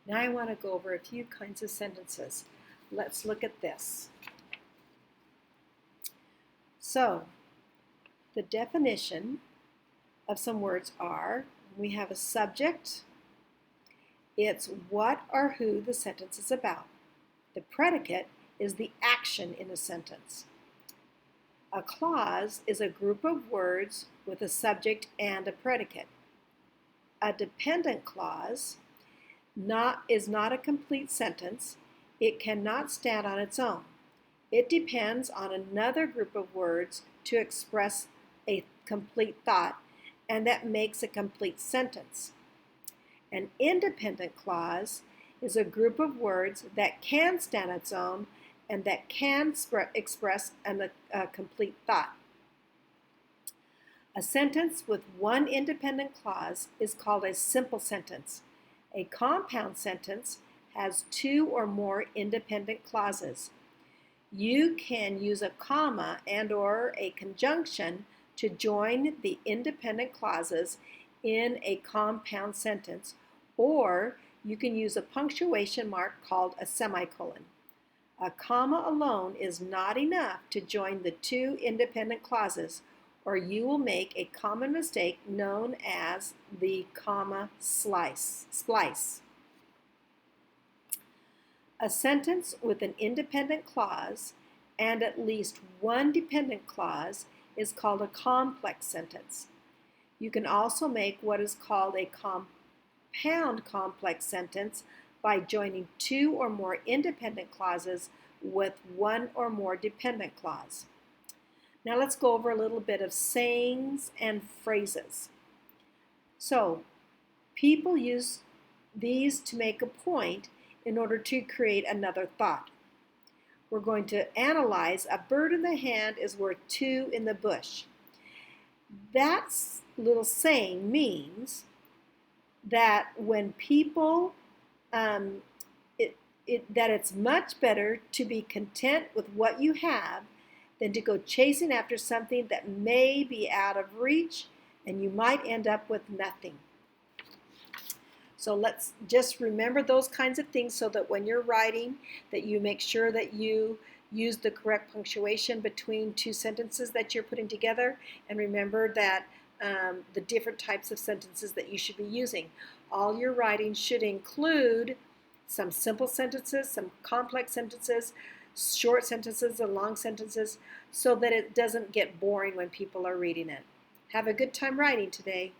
Now I want to go over a few kinds of sentences. Let's look at this. So, the definition of some words are, we have a subject. It's what or who the sentence is about. The predicate is the action in a sentence. A clause is a group of words with a subject and a predicate. A dependent clause is not a complete sentence. It cannot stand on its own. It depends on another group of words to express a complete thought, and that makes a complete sentence. An independent clause is a group of words that can stand on its own and that can express a complete thought. A sentence with one independent clause is called a simple sentence. A compound sentence has two or more independent clauses. You can use a comma and/or a conjunction to join the independent clauses in a compound sentence, or you can use a punctuation mark called a semicolon. A comma alone is not enough to join the two independent clauses, or you will make a common mistake known as the comma splice. A sentence with an independent clause and at least one dependent clause is called a complex sentence. You can also make what is called a compound complex sentence by joining two or more independent clauses with one or more dependent clause. Now let's go over a little bit of sayings and phrases. So, people use these to make a point in order to create another thought. We're going to analyze a bird in the hand is worth two in the bush. That little saying means that when people, that it's much better to be content with what you have than to go chasing after something that may be out of reach and you might end up with nothing. So let's just remember those kinds of things so that when you're writing, that you make sure that you use the correct punctuation between two sentences that you're putting together, and remember that the different types of sentences that you should be using. All your writing should include some simple sentences, some complex sentences, short sentences and long sentences, so that it doesn't get boring when people are reading it. Have a good time writing today.